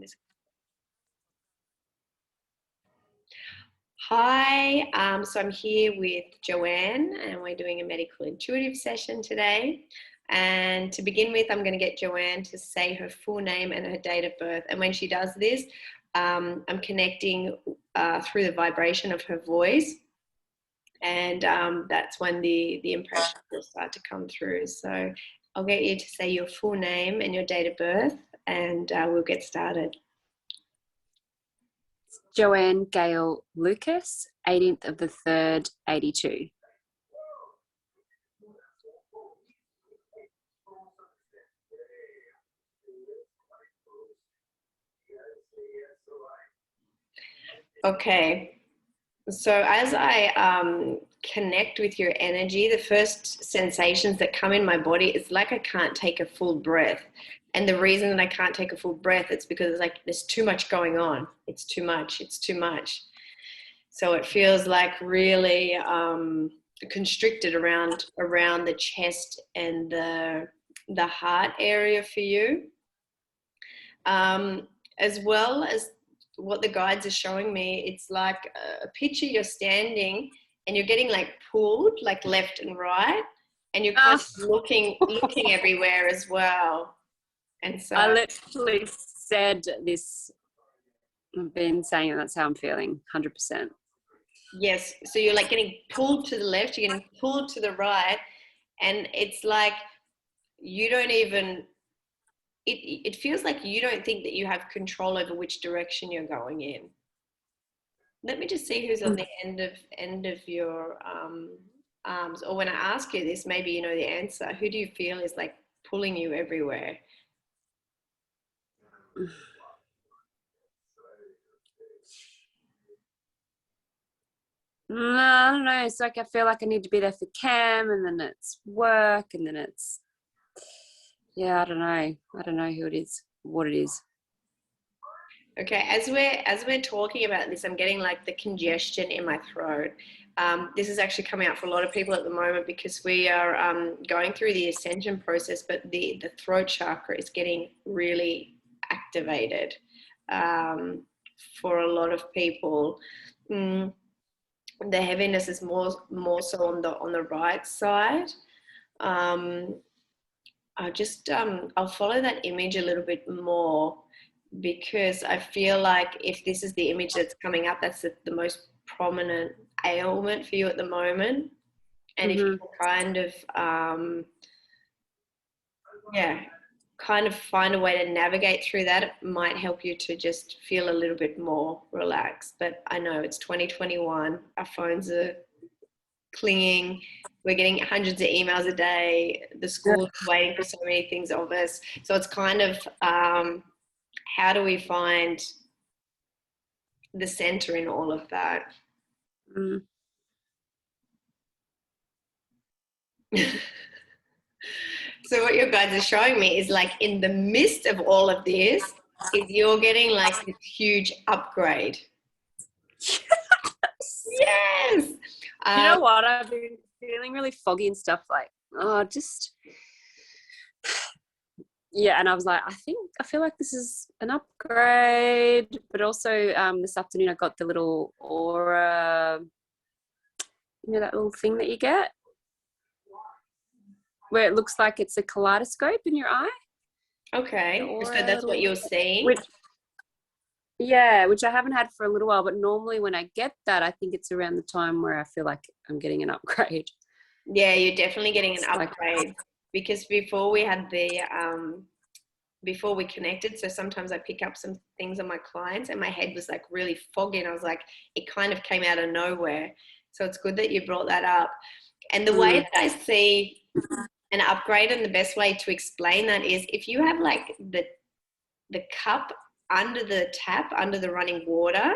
this. Hi, so I'm here with Joanne and we're doing a medical intuitive session today. And to begin with, I'm going to get Joanne to say her full name and her date of birth. And when she does this, I'm connecting through the vibration of her voice. And that's when the impressions will start to come through. So I'll get you to say your full name and your date of birth, and we'll get started. Joanne Gail Lucas, 18th of the 3rd, 82. Okay, so as I connect with your energy, the first sensations that come in my body, it's like I can't take a full breath. And the reason that I can't take a full breath, it's because it's like there's too much going on. It's too much. It's too much. So it feels like really constricted around the chest and the heart area for you. As well as what the guides are showing me, it's like a picture you're standing and you're getting like pulled like left and right, and you're kind of looking everywhere as well. And so I literally said this, I've been saying that's how I'm feeling, 100%. Yes, so you're like getting pulled to the left, you're getting pulled to the right, and it's like you don't even, it feels like you don't think that you have control over which direction you're going in. Let me just see who's on the end of your arms, or when I ask you this, maybe you know the answer. Who do you feel is like pulling you everywhere? I don't know. It's like I feel like I need to be there for Cam, and then it's work, and then it's, yeah, I don't know. I don't know who it is, what it is. Okay, as we're talking about this, I'm getting like the congestion in my throat. This is actually coming out for a lot of people at the moment because we are going through the ascension process, but the throat chakra is getting really activated for a lot of people. The heaviness is more so on the right side. I'll follow that image a little bit more, because I feel like if this is the image that's coming up, that's the most prominent ailment for you at the moment. And if you kind of kind of find a way to navigate through that, it might help you to just feel a little bit more relaxed. But I know it's 2021, our phones are clinging, we're getting hundreds of emails a day, the school's waiting for so many things of us. So it's kind of how do we find the center in all of that? So what your guides are showing me is like in the midst of all of this is you're getting like this huge upgrade. Yes. You know what? I've been feeling really foggy and stuff, like, yeah. And I was like, I feel like this is an upgrade. But also this afternoon I got the little aura, you know, that little thing that you get where it looks like it's a kaleidoscope in your eye. Okay, so that's what you're seeing? Which I haven't had for a little while, but normally when I get that, I think it's around the time where I feel like I'm getting an upgrade. Yeah, you're definitely getting an upgrade, because before we had before we connected, so sometimes I pick up some things on my clients and my head was like really foggy, and I was like, it kind of came out of nowhere. So it's good that you brought that up. And the way that I see an upgrade, and the best way to explain that is if you have like the cup under the tap, under the running water,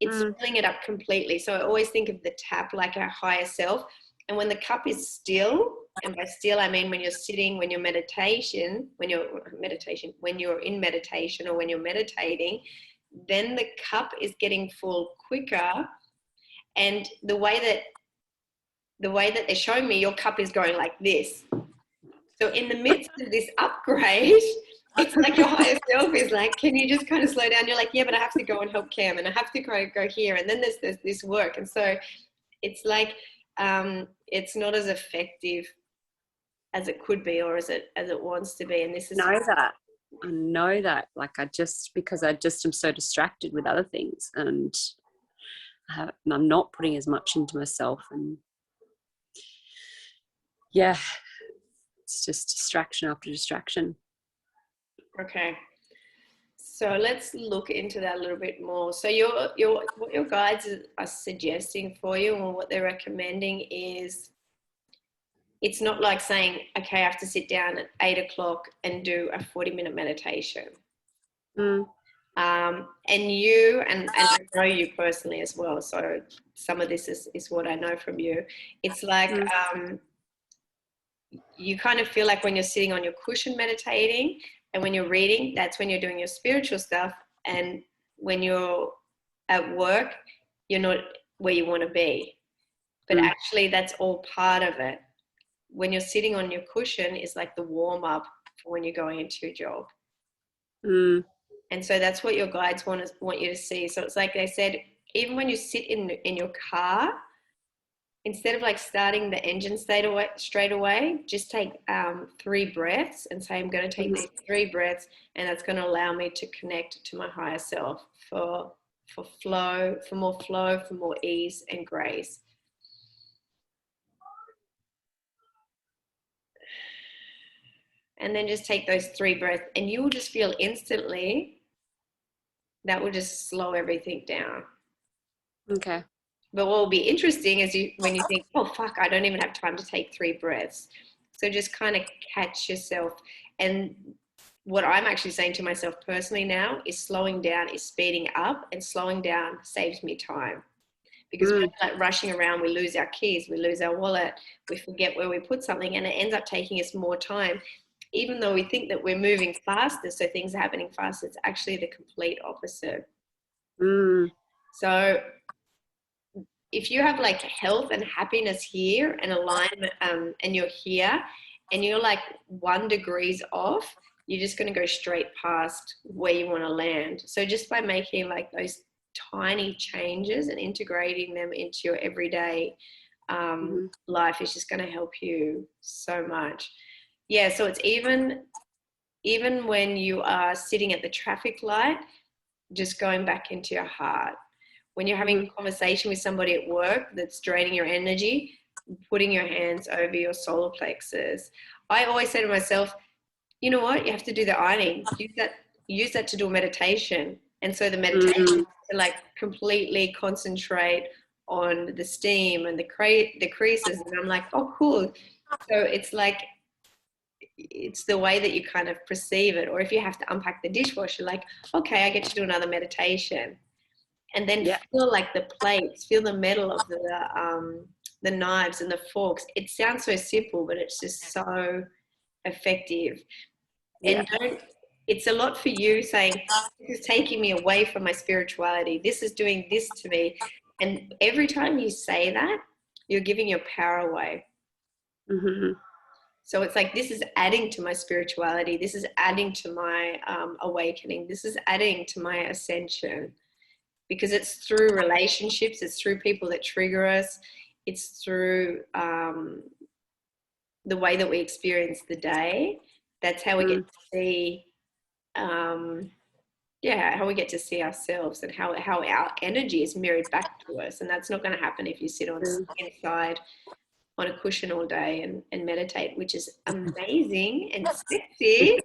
it's filling it up completely. So I always think of the tap like our higher self. And when the cup is still, and by still I mean when you're sitting, when you're in meditation, or when you're meditating, then the cup is getting full quicker. And the way that they're showing me, your cup is going like this. So in the midst of this upgrade, it's like your higher self is like, can you just kind of slow down? You're like, yeah, but I have to go and help Cam, and I have to go here, and then there's this work. And so it's like, it's not as effective as it could be, or as it wants to be. And this is I know that, like, because I just am so distracted with other things, and I'm not putting as much into myself, and yeah, it's just distraction after distraction. okay. So let's look into that a little bit more. So what your guides are suggesting for you, or what they're recommending, is it's not like saying, okay, I have to sit down at 8 o'clock and do a 40-minute meditation. And I know you personally as well, so some of this is what I know from you. It's like you kind of feel like when you're sitting on your cushion meditating, and when you're reading, that's when you're doing your spiritual stuff. And when you're at work, you're not where you want to be. But actually, that's all part of it. When you're sitting on your cushion is like the warm up for when you're going into your job. And so that's what your guides want you to see. So it's like they said, even when you sit in your car, instead of like starting the engine straight away, just take 3 breaths and say, I'm going to take these 3 breaths, and that's going to allow me to connect to my higher self for flow, for more ease and grace. And then just take those 3 breaths, and you will just feel instantly that will just slow everything down. Okay. But what will be interesting is when you think, oh, fuck, I don't even have time to take 3 breaths. So just kind of catch yourself. And what I'm actually saying to myself personally now is slowing down is speeding up, and slowing down saves me time. Because when we're like rushing around, we lose our keys, we lose our wallet, we forget where we put something, and it ends up taking us more time. Even though we think that we're moving faster, so things are happening faster, it's actually the complete opposite. So if you have like health and happiness here and alignment, and you're here and you're like 1 degree off, you're just going to go straight past where you want to land. So just by making like those tiny changes and integrating them into your everyday life is just going to help you so much. Yeah, so it's even when you are sitting at the traffic light, just going back into your heart. When you're having a conversation with somebody at work that's draining your energy, putting your hands over your solar plexus. I always say to myself, you know what? You have to do the ironing. Use that to do a meditation. And so the meditation to like completely concentrate on the steam and the creases. And I'm like, oh, cool. So it's like, it's the way that you kind of perceive it. Or if you have to unpack the dishwasher, like, okay, I get to do another meditation. And then feel like the plates, feel the metal of the knives and the forks. It sounds so simple, but it's just so effective. And it's a lot for you saying, this is taking me away from my spirituality. This is doing this to me. And every time you say that, you're giving your power away. So it's like, this is adding to my spirituality. This is adding to my awakening. This is adding to my ascension. Because it's through relationships, it's through people that trigger us, it's through the way that we experience the day. That's how we get to see, how we get to see ourselves, and how our energy is mirrored back to us. And that's not going to happen if you sit inside on a cushion all day and meditate, which is amazing and sexy.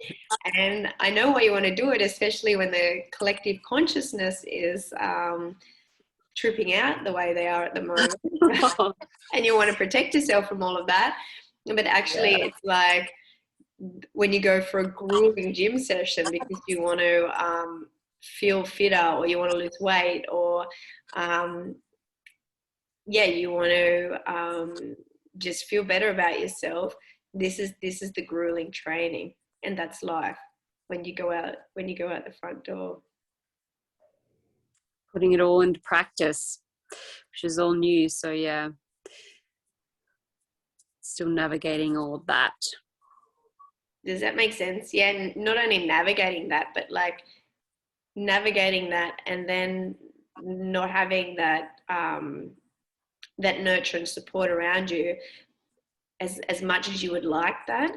And I know why you want to do it, especially when the collective consciousness is tripping out the way they are at the moment. And you want to protect yourself from all of that. But actually, it's like when you go for a grueling gym session because you want to feel fitter, or you want to lose weight, or you want to just feel better about yourself. This is the grueling training, and that's life. When you go out the front door, putting it all into practice, which is all new. So still navigating all of that. Does that make sense? Yeah, and not only navigating that, but like navigating that and then not having that that nurture and support around you as much as you would like that.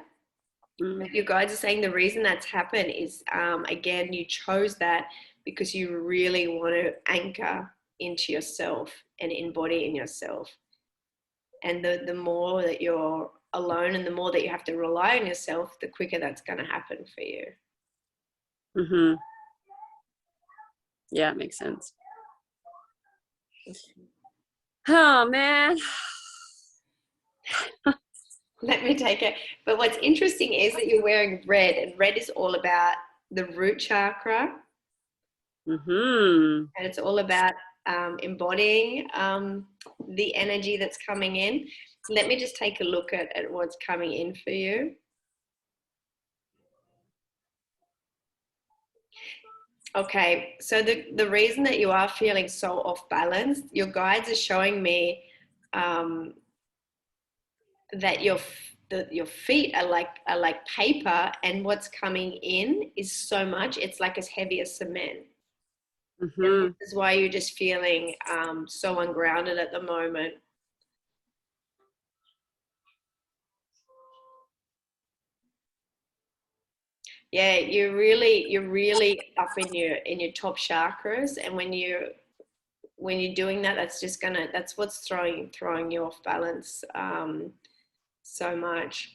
Mm. Your guides are saying the reason that's happened is again, you chose that because you really want to anchor into yourself and embody in yourself. And the more that you're alone and the more that you have to rely on yourself, the quicker that's going to happen for you. Mm-hmm. Yeah, it makes sense. Oh man. Let me take it. But what's interesting is that you're wearing red, and red is all about the root chakra. Mm-hmm. And it's all about embodying the energy that's coming in. Let me just take a look at what's coming in for you. Okay, so the reason that you are feeling so off balance, your guides are showing me that your feet are like paper, and what's coming in is so much. It's like as heavy as cement. Mm-hmm. And this is why you're just feeling so ungrounded at the moment. Yeah, you're really up in your top chakras, and when you're doing that, that's what's throwing you off balance so much.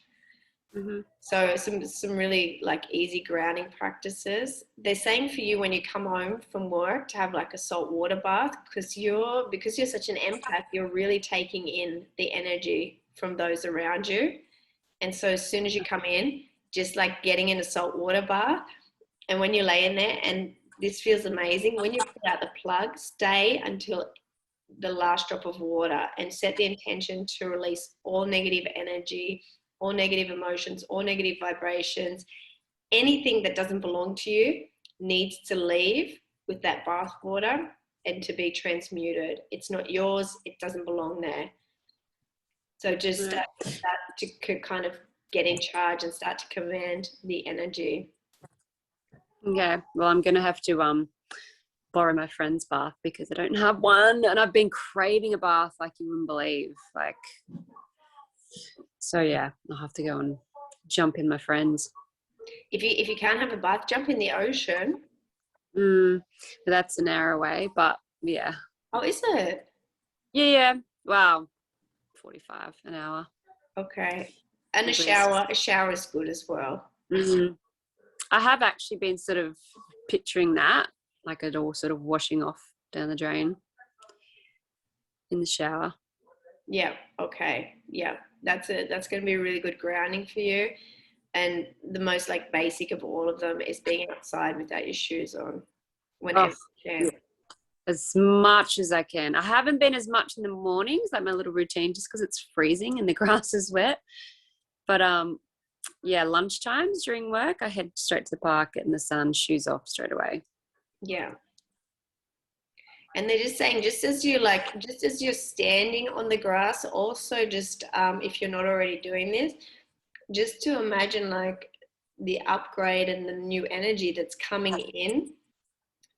Mm-hmm. So some really like easy grounding practices. They're saying for you when you come home from work to have like a salt water bath, because you're such an empath, you're really taking in the energy from those around you. And so as soon as you come in, just like getting in a salt water bath, and when you lay in there, and this feels amazing, when you put out the plug, stay until the last drop of water and set the intention to release all negative energy, all negative emotions, all negative vibrations. Anything that doesn't belong to you needs to leave with that bath water and to be transmuted. It's not yours. It doesn't belong there. So just start to kind of get in charge and start to command the energy. Okay, well, I'm gonna have to borrow my friend's bath because I don't have one, and I've been craving a bath like you wouldn't believe. Like, so yeah, I'll have to go and jump in my friend's. If you can't have a bath, jump in the ocean. But that's an hour away, but yeah. Oh, is it? Yeah. Wow, 45 an hour. Okay. And a shower is good as well. Mm-hmm. I have actually been sort of picturing that, like it all sort of washing off down the drain in the shower. Yeah. Okay. Yeah. That's going to be a really good grounding for you. And the most like basic of all of them is being outside without your shoes on whenever you can. As much as I can. I haven't been as much in the mornings, like my little routine, just because it's freezing and the grass is wet. But yeah, lunchtimes during work, I head straight to the park, get in the sun, shoes off straight away. Yeah. And they're just saying, just as you're standing on the grass, also just if you're not already doing this, just to imagine like the upgrade and the new energy that's coming in,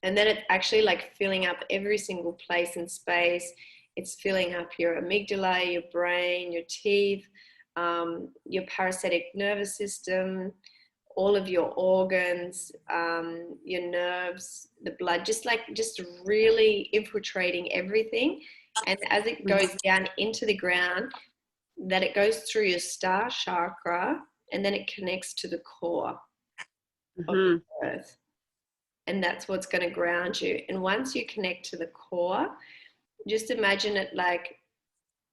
and then it's actually like filling up every single place and space. It's filling up your amygdala, your brain, your teeth, your parasympathetic nervous system, all of your organs, your nerves, the blood, just really infiltrating everything. And as it goes down into the ground, that it goes through your star chakra, and then it connects to the core of the earth. And that's what's going to ground you. And once you connect to the core, just imagine it like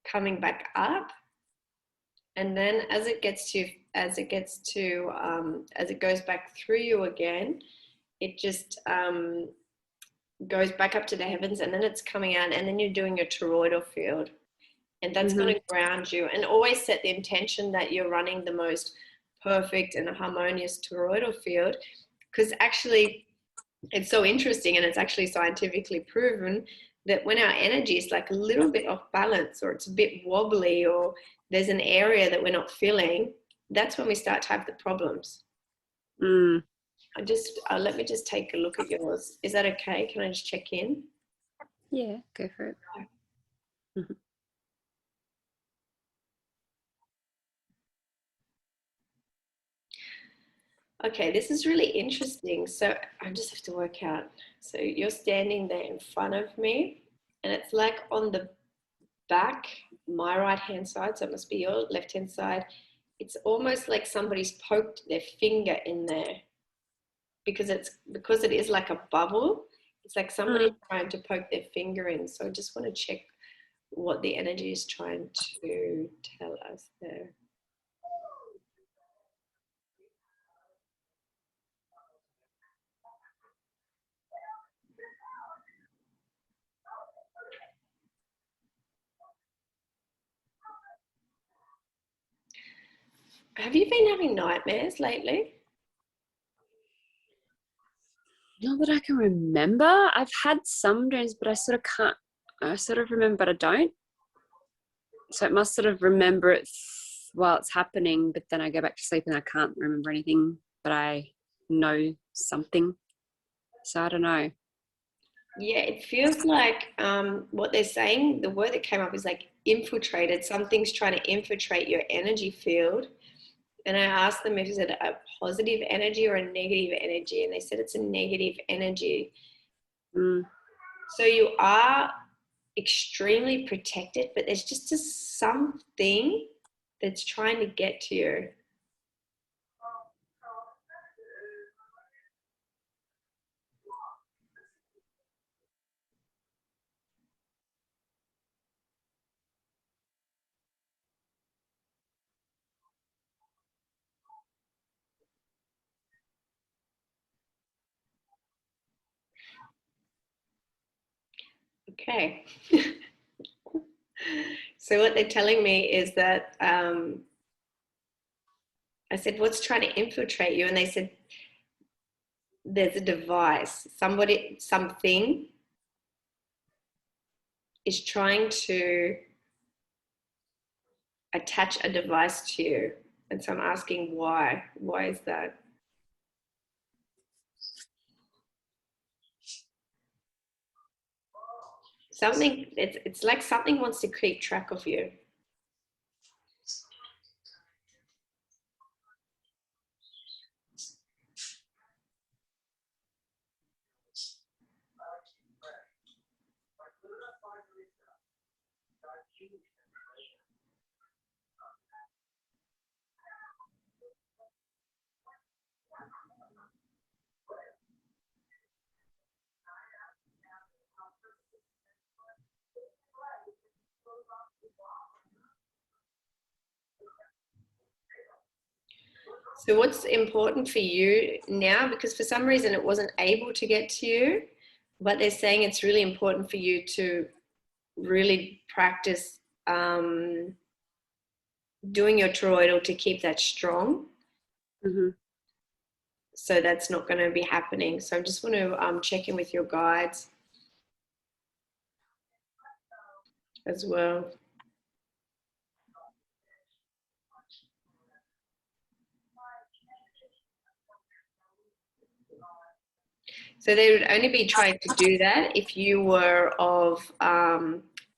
coming back up. And then as it goes back through you again, it just goes back up to the heavens, and then it's coming out, and then you're doing your toroidal field. And that's going to ground you. And always set the intention that you're running the most perfect and harmonious toroidal field, because actually it's so interesting, and it's actually scientifically proven that when our energy is like a little bit off balance, or it's a bit wobbly, or there's an area that we're not feeling, that's when we start to have the problems. Mm. Let me just take a look at yours. Is that okay? Can I just check in? Yeah, go for it. Mhm. Okay, this is really interesting. So I just have to work out. So you're standing there in front of me, and it's like on the back, my right hand side, so it must be your left hand side. It's almost like somebody's poked their finger in there because it is like a bubble. It's like somebody's trying to poke their finger in. So I just want to check what the energy is trying to tell us there. Have you been having nightmares lately? Not that I can remember. I've had some dreams, but I sort of can't. I sort of remember, but I don't. So it must sort of remember it while it's happening, but then I go back to sleep and I can't remember anything, but I know something. So I don't know. Yeah, it feels like what they're saying, the word that came up is like infiltrated. Something's trying to infiltrate your energy field. And I asked them if it's a positive energy or a negative energy. And they said it's a negative energy. Mm. So you are extremely protected, but there's just something that's trying to get to you. Okay. So what they're telling me is that I said, what's trying to infiltrate you? And they said, there's a device. Something is trying to attach a device to you. And so I'm asking why. Why is that? It's like something wants to keep track of you. So what's important for you now? Because for some reason it wasn't able to get to you, but they're saying it's really important for you to really practice doing your toroidal to keep that strong. Mm-hmm. So that's not going to be happening. So I just want to check in with your guides as well. So they would only be trying to do that if you were of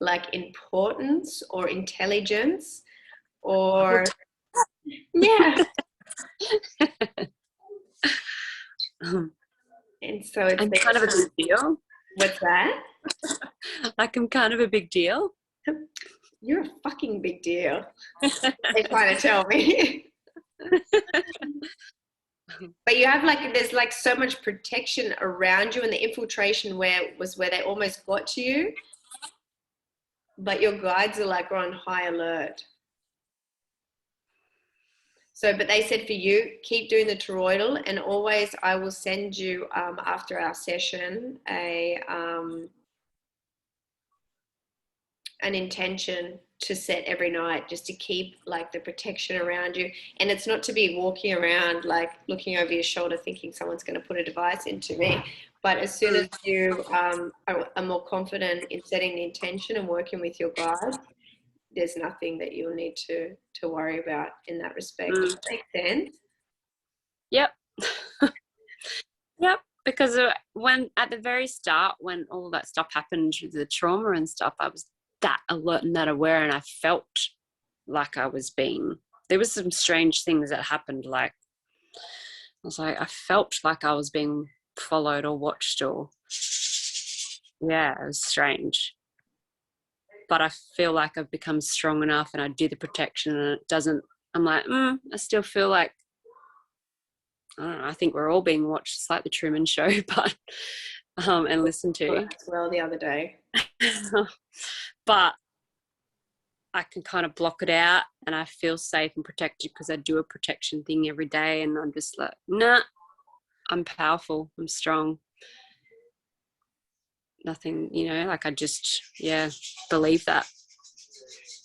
like importance or intelligence or yeah. And so it's I'm kind of a big deal. What's that? Like I'm kind of a big deal. You're a fucking big deal. They're trying to tell me. But you have there's like so much protection around you, and the infiltration where they almost got to you. But your guides are like on high alert. So, but they said for you, keep doing the toroidal, and always I will send you after our session an intention to set every night, just to keep like the protection around you. And it's not to be walking around like looking over your shoulder thinking someone's going to put a device into me. But as soon as you are more confident in setting the intention and working with your guide, there's nothing that you'll need to worry about in that respect. Mm. Does that make sense? Yep. Yep. Because when at the very start, when all that stuff happened, the trauma and stuff, I was that alert and that aware, and I felt like I was being, there was some strange things that happened. Like, I felt like I was being followed or watched, or, yeah, it was strange. But I feel like I've become strong enough, and I do the protection, and it doesn't, I'm like, I still feel like, I don't know, I think we're all being watched. It's like the Truman Show, but and listened to. Well, the other day. But I can kind of block it out, and I feel safe and protected because I do a protection thing every day, and I'm just like, nah, I'm powerful, I'm strong. Nothing, like I just, believe that.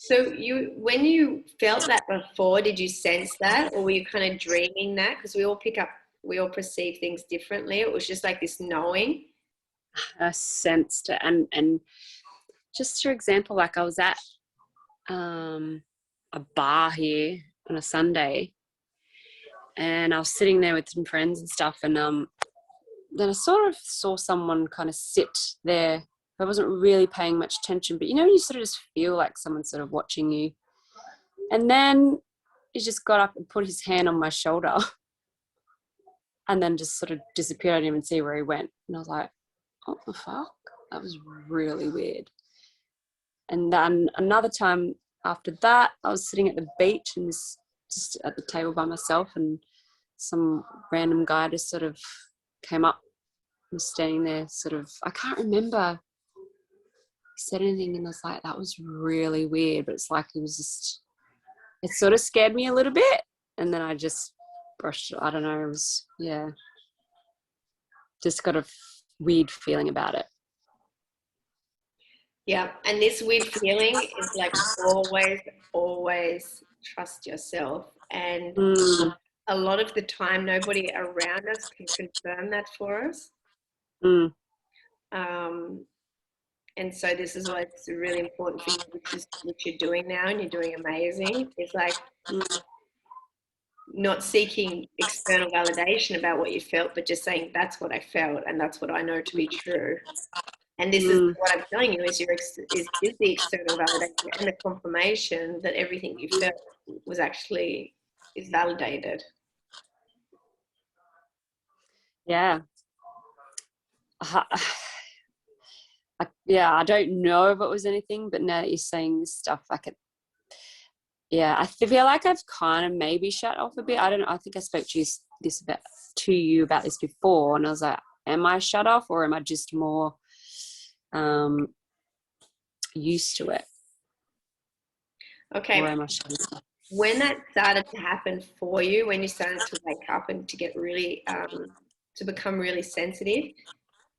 So when you felt that before, did you sense that, or were you kind of dreaming that? Because we all perceive things differently. It was just like this knowing. I sensed it, and just for example, like I was at a bar here on a Sunday, and I was sitting there with some friends and stuff, and then I sort of saw someone kind of sit there. I wasn't really paying much attention, but you sort of just feel like someone's sort of watching you. And then he just got up and put his hand on my shoulder and then just sort of disappeared. I didn't even see where he went. And I was like, what the fuck? That was really weird. And then another time after that, I was sitting at the beach and just at the table by myself, and some random guy just sort of came up and was standing there sort of, I can't remember he said anything, and I was like, that was really weird. But it's like it sort of scared me a little bit, and then I just brushed it. I don't know, it was, just got a weird feeling about it. Yeah, and this weird feeling is like always trust yourself. And a lot of the time, nobody around us can confirm that for us. And so this is why it's really important for you, which you're doing now, and you're doing amazing. It's like not seeking external validation about what you felt, but just saying, that's what I felt, and that's what I know to be true. And this is what I'm telling you is the external validation and the confirmation that everything you felt is validated. Yeah. I don't know if it was anything, but now that you're saying this stuff, I feel like I've kind of maybe shut off a bit. I don't know. I think I spoke to you about this before, and I was like, am I shut off, or am I just more used to it? Okay. Or am I shut off? When that started to happen for you, when you started to wake up and to get really, to become really sensitive,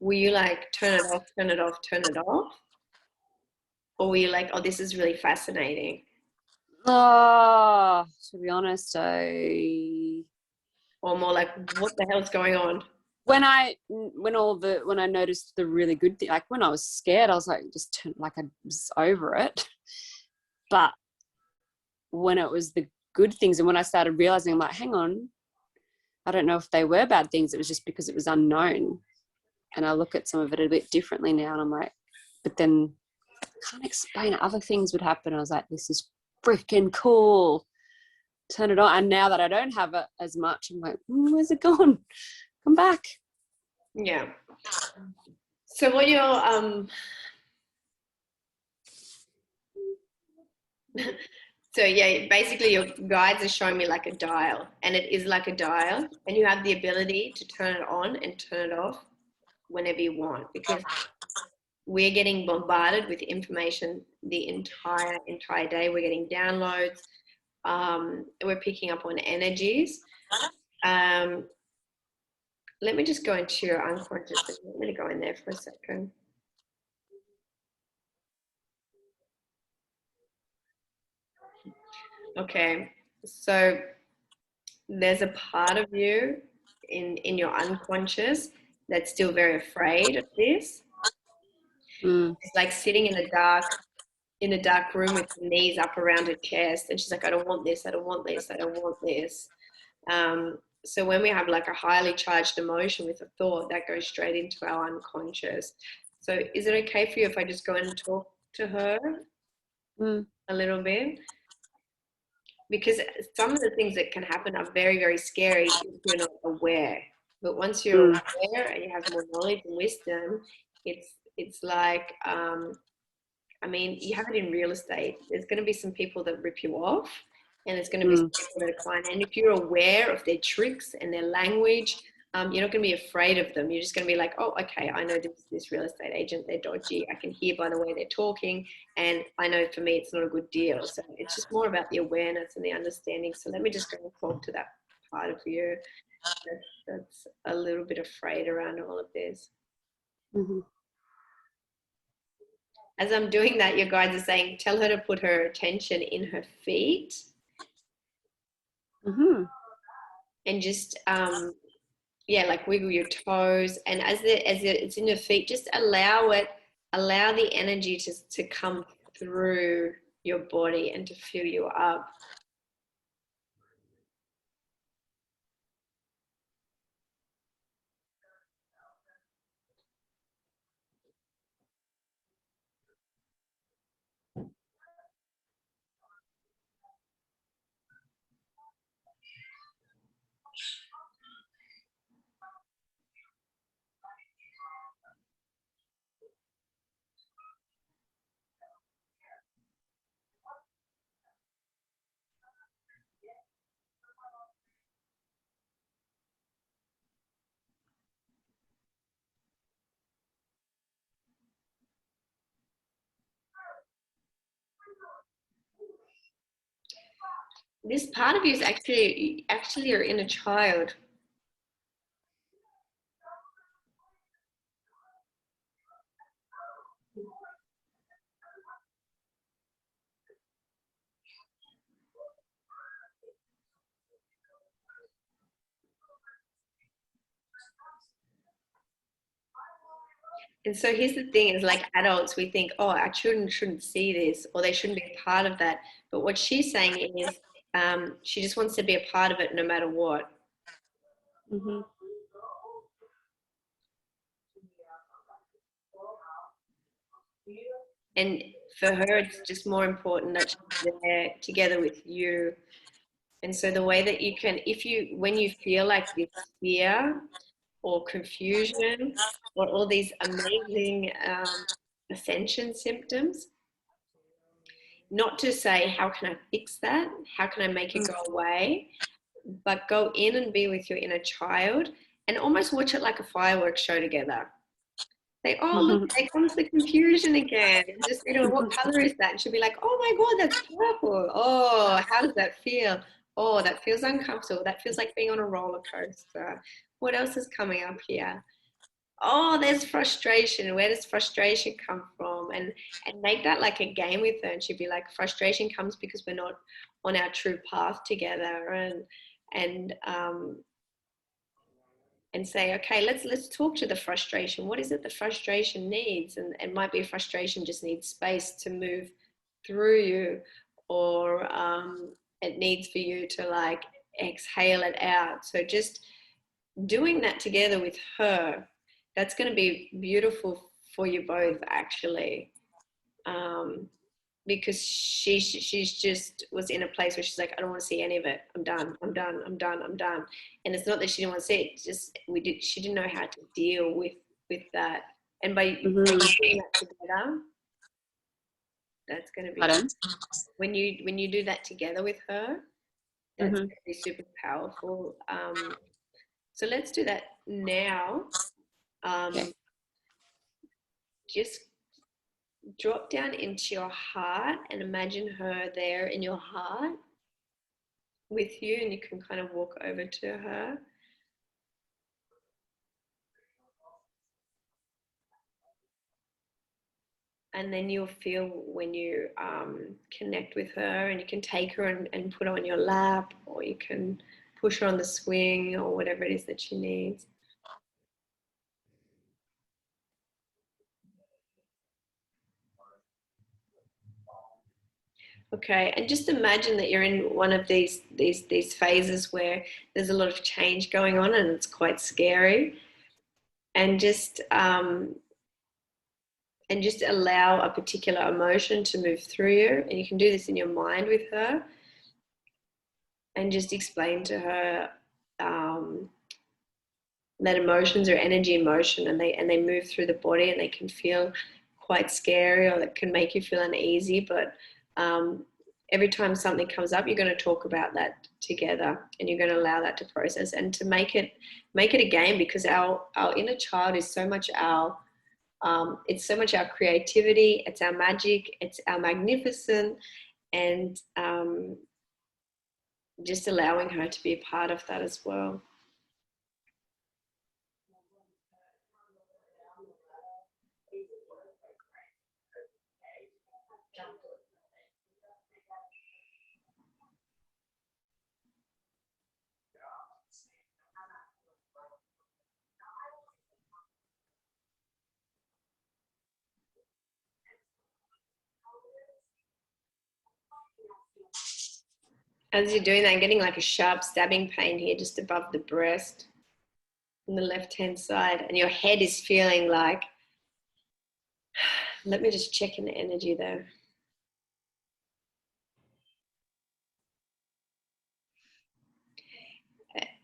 were you like, turn it off, turn it off, turn it off? Or were you like, oh, this is really fascinating? Oh, to be honest, or more like, what the hell's going on? When I noticed the really good thing, like when I was scared, I was like, I was over it. But when it was the good things, and when I started realizing, I'm like, hang on, I don't know if they were bad things. It was just because it was unknown. And I look at some of it a bit differently now, and I'm like, but then I can't explain it. Other things would happen. I was like, this is freaking cool. Turn it on. And now that I don't have it as much, I'm like, where's it gone? Come back. Yeah. So what your so yeah, basically your guides are showing me like a dial, and it is like a dial, and you have the ability to turn it on and turn it off whenever you want, because we're getting bombarded with information the entire day. We're getting downloads. We're picking up on energies. Let me just go into your unconscious. Let me go in there for a second. Okay, so there's a part of you in your unconscious that's still very afraid of this. It's like sitting in the dark in a dark room with her knees up around her chest, and she's like, I don't want this, I don't want this, I don't want this. So when we have like a highly charged emotion with a thought, that goes straight into our unconscious. So is it okay for you if I just go and talk to her a little bit? Because some of the things that can happen are very, very scary if you're not aware. But once you're aware and you have more knowledge and wisdom, it's like, I mean, you have it in real estate. There's going to be some people that rip you off, and there's going to be some people that are kind. And if you're aware of their tricks and their language, you're not going to be afraid of them. You're just going to be like, oh, okay, I know this real estate agent, they're dodgy. I can hear by the way they're talking, and I know for me it's not a good deal. So it's just more about the awareness and the understanding. So let me just go and talk to that part of you that's a little bit afraid around all of this. As I'm doing that, your guides are saying, tell her to put her attention in her feet. And just like wiggle your toes, and as it's in your feet, just allow the energy to come through your body and to fill you up. This part of you is actually your inner child. And so here's the thing, is like adults, we think, oh, our children shouldn't see this, or they shouldn't be a part of that. But what she's saying is she just wants to be a part of it no matter what. And for her, it's just more important that she's there together with you. And so the way that you can, when you feel like this fear or confusion or all these amazing ascension symptoms, not to say, how can I fix that? How can I make it go away? But go in and be with your inner child and almost watch it like a fireworks show together. Say, oh, look, there comes the confusion again. And just, what color is that? And she'll be like, oh my God, that's purple. Oh, how does that feel? Oh, that feels uncomfortable. That feels like being on a roller coaster. What else is coming up here? Oh, there's frustration. Where does frustration come from? And make that like a game with her. And she'd be like, frustration comes because we're not on our true path together. And say, okay, let's talk to the frustration. What is it the frustration needs? And it might be a frustration just needs space to move through you, or it needs for you to like exhale it out. So just doing that together with her, that's going to be beautiful for you both, actually. Because she's just was in a place where she's like, I don't want to see any of it. I'm done. And it's not that she didn't want to see it. Just she didn't know how to deal with that. And by doing that together, that's going to be when you do that together with her, that's going to be super powerful. So let's do that now. Just drop down into your heart and imagine her there in your heart with you, and you can kind of walk over to her. And then you'll feel when you connect with her, and you can take her and put her on your lap, or you can push her on the swing, or whatever it is that she needs. Okay, and just imagine that you're in one of these phases where there's a lot of change going on and it's quite scary, and just allow a particular emotion to move through you. And you can do this in your mind with her, and just explain to her that emotions are energy in motion, and they move through the body, and they can feel quite scary, or it can make you feel uneasy. But every time something comes up, you're going to talk about that together, and you're going to allow that to process, and to make it a game, because our inner child is so much it's so much our creativity, it's our magic, it's our magnificent, and just allowing her to be a part of that as well. As you're doing that, I'm getting like a sharp stabbing pain here just above the breast on the left-hand side, and your head is feeling like, let me just check in the energy there.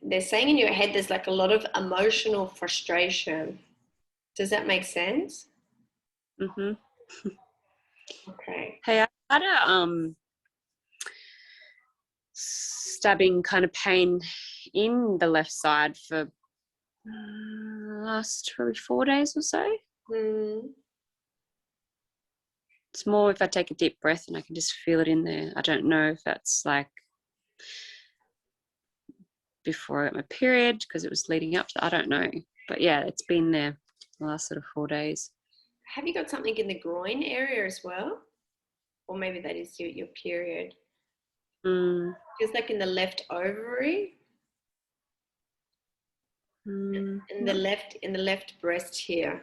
They're saying in your head there's like a lot of emotional frustration. Does that make sense? Mm-hmm. Okay. Hey, I had a stabbing kind of pain in the left side for last probably 4 days or so. It's more if I take a deep breath and I can just feel it in there. I don't know if that's like before I got my period, because it was leading up to, I don't know. But yeah, it's been there the last sort of 4 days. Have you got something in the groin area as well? Or maybe that is your period. Feels like in the left ovary. In the left breast here.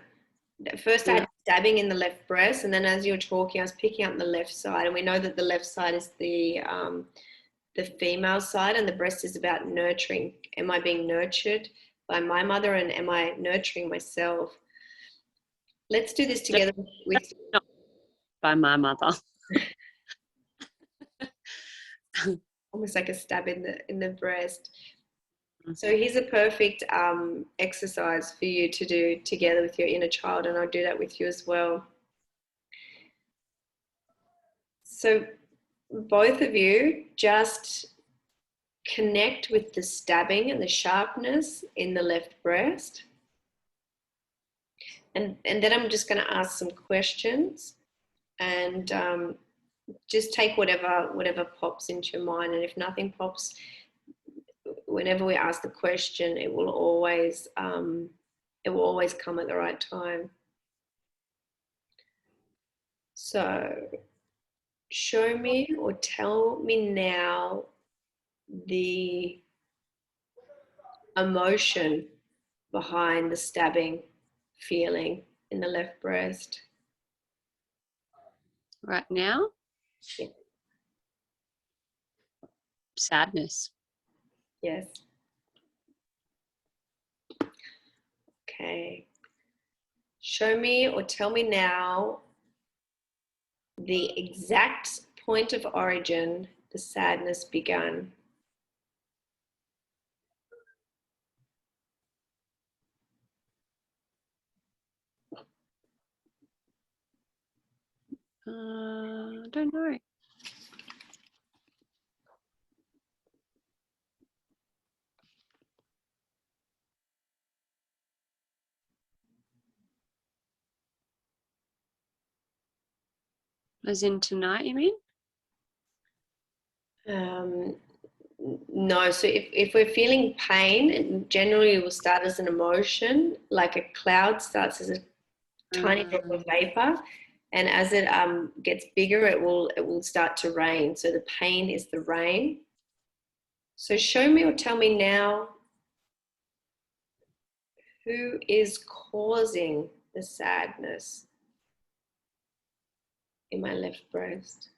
First, I had stabbing in the left breast, and then as you were talking, I was picking up the left side, and we know that the left side is the female side, and the breast is about nurturing. Am I being nurtured by my mother, and am I nurturing myself? Let's do this together with not by my mother. Almost like a stab in the breast. So here's a perfect exercise for you to do together with your inner child, and I'll do that with you as well. So both of you just connect with the stabbing and the sharpness in the left breast. And then I'm just going to ask some questions, and just take whatever pops into your mind. And if nothing pops, whenever we ask the question, it will always come at the right time. So show me or tell me now the emotion behind the stabbing feeling in the left breast. Right now? Yeah. Sadness. Yes. Okay. Show me or tell me now the exact point of origin the sadness began. I don't know. As in tonight, you mean? No, so if we're feeling pain, generally it will start as an emotion, like a cloud starts as a tiny drop of vapor, and as it gets bigger, it will start to rain. So the pain is the rain. So show me or tell me now, who is causing the sadness in my left breast?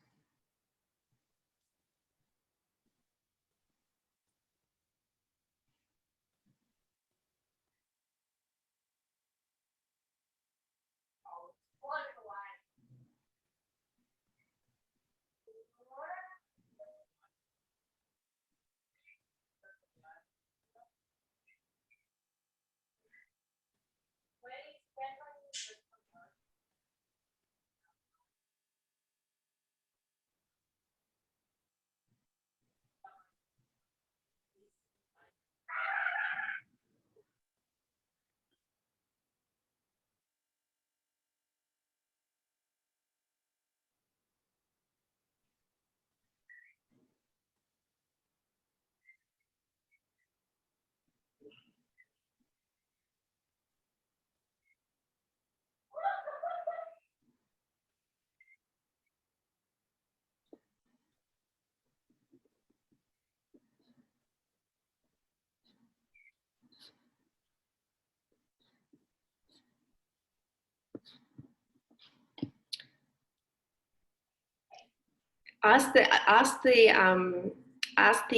Ask the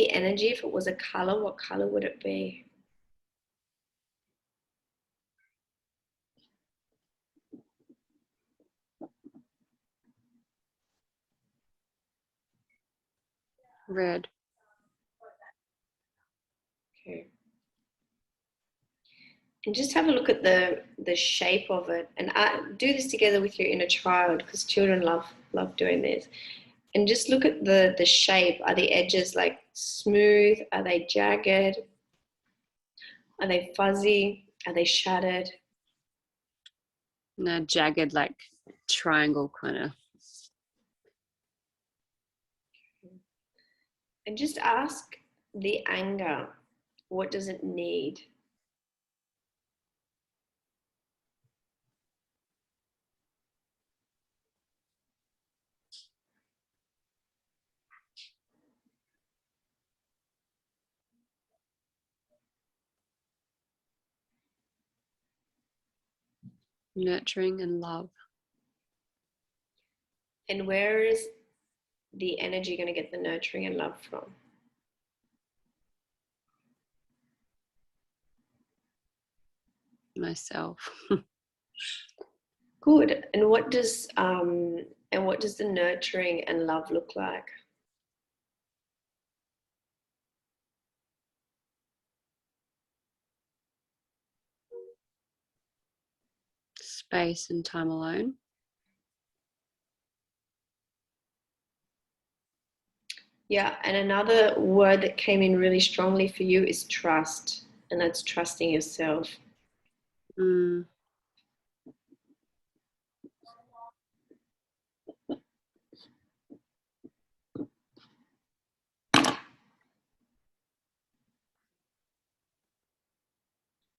energy if it was a color, what color would it be? Red. Okay. And just have a look at the shape of it, and do this together with your inner child, because children love doing this. And just look at the shape. Are the edges like smooth? Are they jagged? Are they fuzzy? Are they shattered? No, jagged, like triangle kind of. And just ask the anger, what does it need? Nurturing and love. And where is the energy going to get the nurturing and love from? Myself. Good. And what does the nurturing and love look like? Space and time alone. Yeah, and another word that came in really strongly for you is trust, and that's trusting yourself. Mm.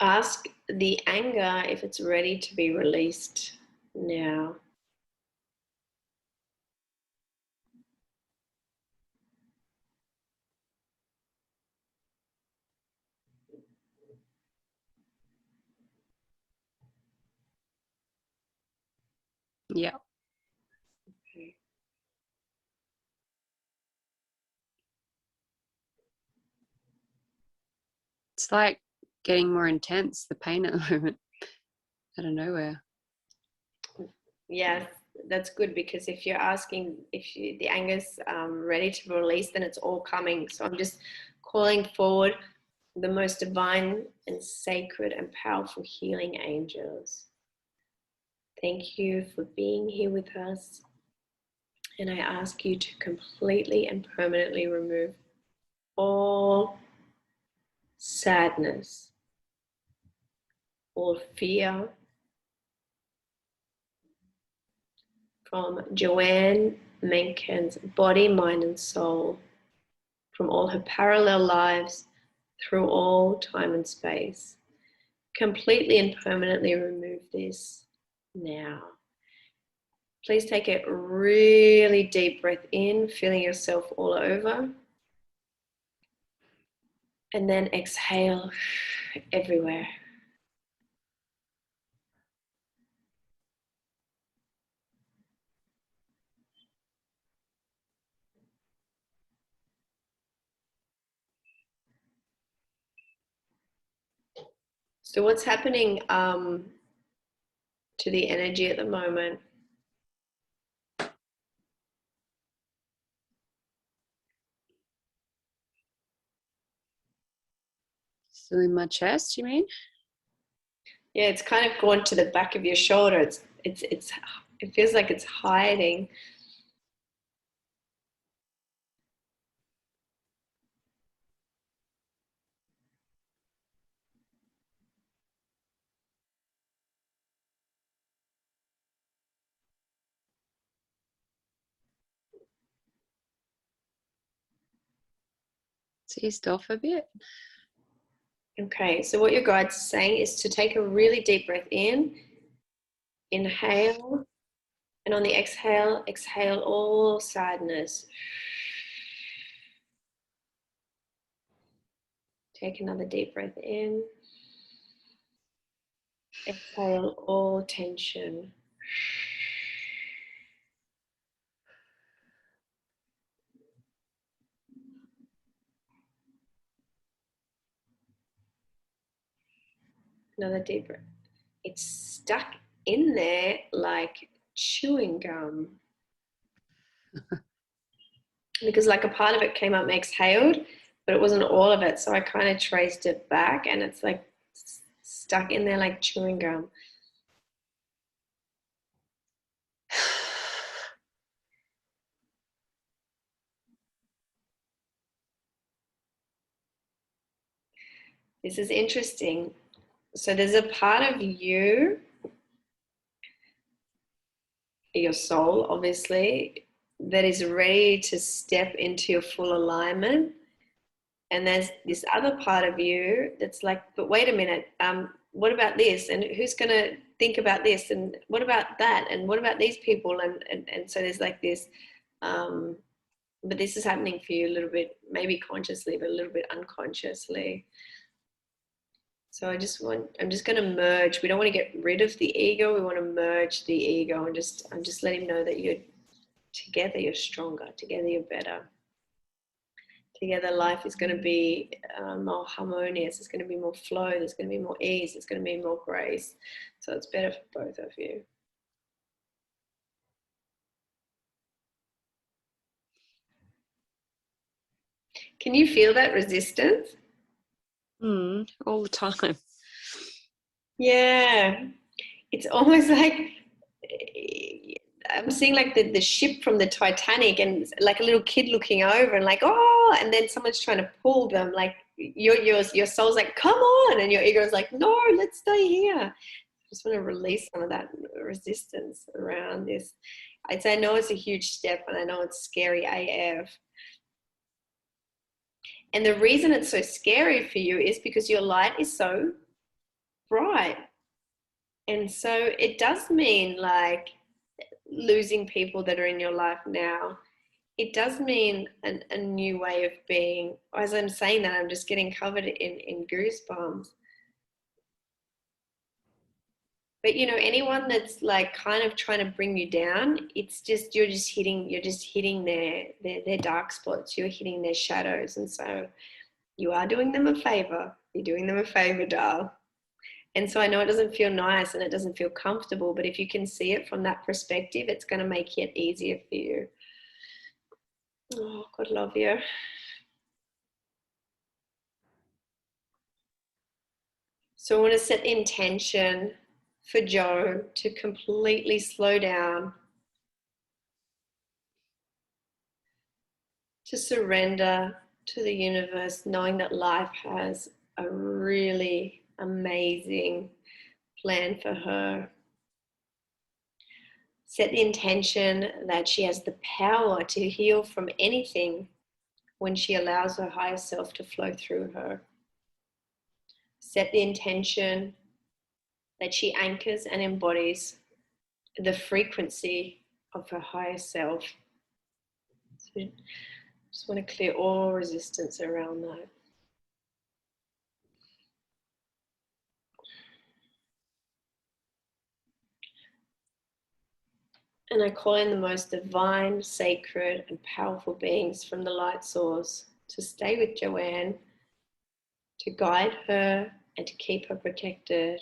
Ask the anger if it's ready to be released now. Yeah. Okay. It's like getting more intense, the pain at the moment, out of nowhere. Yes, that's good, because if you're asking if the anger's ready to release, then it's all coming. So I'm just calling forward the most divine and sacred and powerful healing angels. Thank you for being here with us. And I ask you to completely and permanently remove all sadness, all fear from Joanne Mencken's body, mind, and soul, from all her parallel lives through all time and space. Completely and permanently remove this now. Please take a really deep breath in, feeling yourself all over. And then exhale everywhere. So what's happening to the energy at the moment? Still in my chest, you mean? Yeah, it's kind of gone to the back of your shoulder. It feels like it's hiding. It's eased off a bit. Okay, so what your guides are saying is to take a really deep breath in, inhale, and on the exhale, exhale all sadness. Take another deep breath in. Exhale all tension. Another deep breath. It's stuck in there like chewing gum. Because like a part of it came up and exhaled, but it wasn't all of it. So I kind of traced it back and it's like stuck in there like chewing gum. This is interesting. So there's a part of you, your soul, obviously, that is ready to step into your full alignment. And there's this other part of you that's like, but wait a minute, what about this? And who's going to think about this? And what about that? And what about these people? And so there's like this, but this is happening for you a little bit, maybe consciously, but a little bit unconsciously. So I'm just going to merge. We don't want to get rid of the ego. We want to merge the ego and just let him know that you're together, you're stronger. Together, you're better. Together, life is going to be more harmonious. It's going to be more flow. There's going to be more ease. There's going to be more grace. So it's better for both of you. Can you feel that resistance? All the time. Yeah. It's almost like I'm seeing like the ship from the Titanic and like a little kid looking over and like, oh, and then someone's trying to pull them. Like your soul's like, come on. And your ego is like, no, let's stay here. I just want to release some of that resistance around this. I'd say I know it's a huge step and I know it's scary AF. And the reason it's so scary for you is because your light is so bright. And so it does mean like losing people that are in your life now. It does mean a new way of being. As I'm saying that, I'm just getting covered in goosebumps. But you know, anyone that's like kind of trying to bring you down, it's just you're just hitting their dark spots. You're hitting their shadows, and so you are doing them a favor. You're doing them a favor, doll. And so I know it doesn't feel nice and it doesn't feel comfortable, but if you can see it from that perspective, it's going to make it easier for you. Oh, God love you. So I want to set the intention for Joe to completely slow down, to surrender to the universe, knowing that life has a really amazing plan for her. Set the intention that she has the power to heal from anything when she allows her higher self to flow through her. Set the intention that she anchors and embodies the frequency of her higher self. So just want to clear all resistance around that. And I call in the most divine, sacred, and powerful beings from the light source to stay with Joanne, to guide her and to keep her protected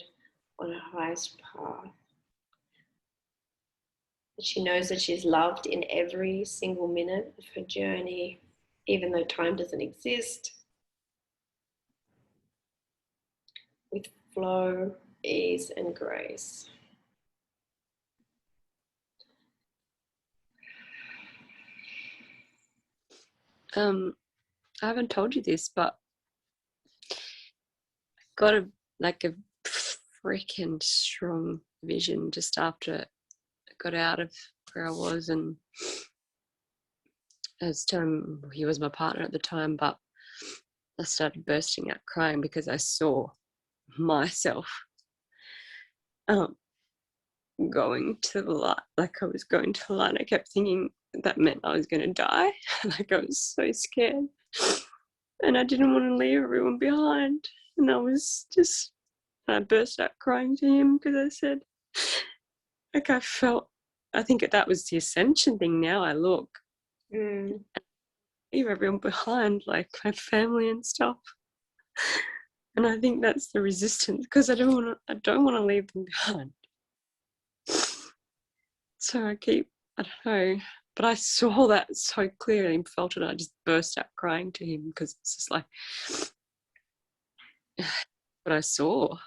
on her highest path. That she knows that she's loved in every single minute of her journey, even though time doesn't exist, with flow, ease, and grace. I haven't told you this, but I got a freaking strong vision just after I got out of where I was, and I was telling him he was my partner at the time, but I started bursting out crying because I saw myself going to the light, like I was going to the light. I kept thinking that meant I was going to die. Like I was so scared, and I didn't want to leave everyone behind. And I burst out crying to him because I said, like I think that was the ascension thing. Now I look, leave everyone behind, like my family and stuff. And I think that's the resistance, because I don't want to leave them behind. So I don't know, but I saw that so clearly and felt it. I just burst out crying to him, because it's just like what I saw.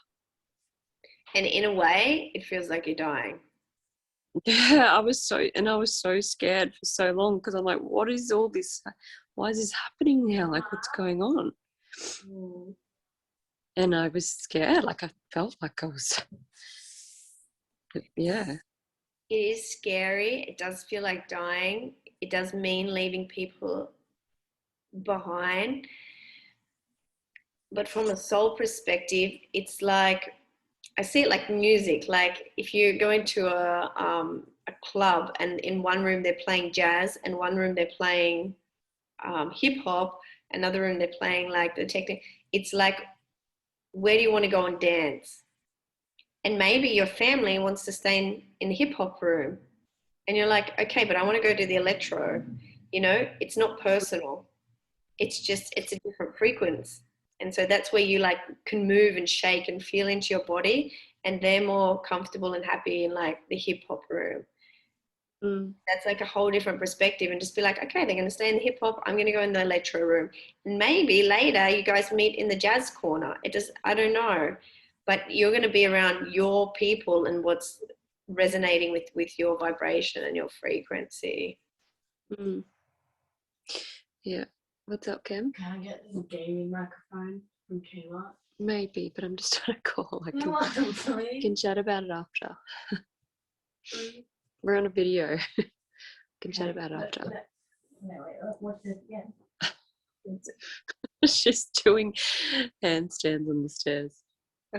And in a way, it feels like you're dying. Yeah, I was so scared for so long, because I'm like, what is all this? Why is this happening now? Like, what's going on? Mm. And I was scared. Like, I felt like I was, yeah. It is scary. It does feel like dying. It does mean leaving people behind. But from a soul perspective, it's like, I see it like music. Like if you go into a club and in one room they're playing jazz and one room they're playing hip hop, another room they're playing like the technique. It's like, where do you want to go and dance? And maybe your family wants to stay in the hip hop room. And you're like, okay, but I want to go to the electro. You know, it's not personal. It's just, it's a different frequency. And so that's where you like can move and shake and feel into your body. And they're more comfortable and happy in like the hip hop room. Mm. That's like a whole different perspective, and just be like, okay, they're going to stay in the hip hop. I'm going to go in the electro room. And maybe later you guys meet in the jazz corner. It just, I don't know. But you're going to be around your people and what's resonating with your vibration and your frequency. Mm. Yeah. What's up, Kim? Can I get this gaming microphone from Kmart? Maybe, but I'm just trying to call. I No, can chat about it after. We're on a video. Can chat about it after. No, wait, watch this again. She's doing handstands on the stairs.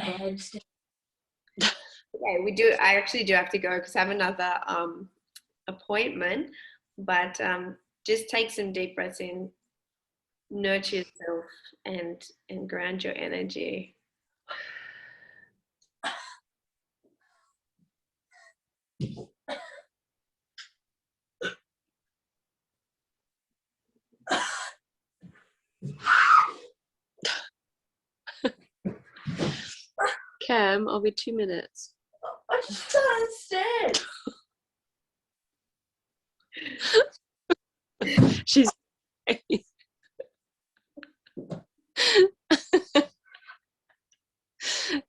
Okay, we do. I actually do have to go because I have another appointment. But just take some deep breaths in, nurture yourself, and ground your energy. Cam, I'll be 2 minutes. I just downstairs. She's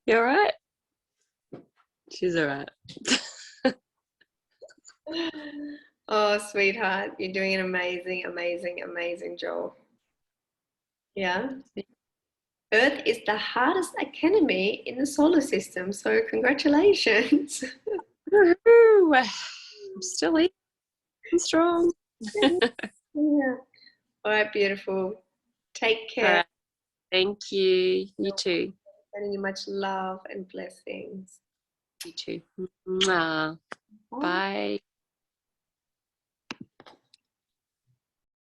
you alright? She's alright. Oh, sweetheart, you're doing an amazing, amazing, amazing job. Yeah. Earth is the hardest academy in the solar system, so congratulations. Woohoo! I'm still here. I'm strong. Yeah. All right, beautiful. Take care. All right. Thank you. You too. Sending you much love and blessings. You too. Mwah. Bye.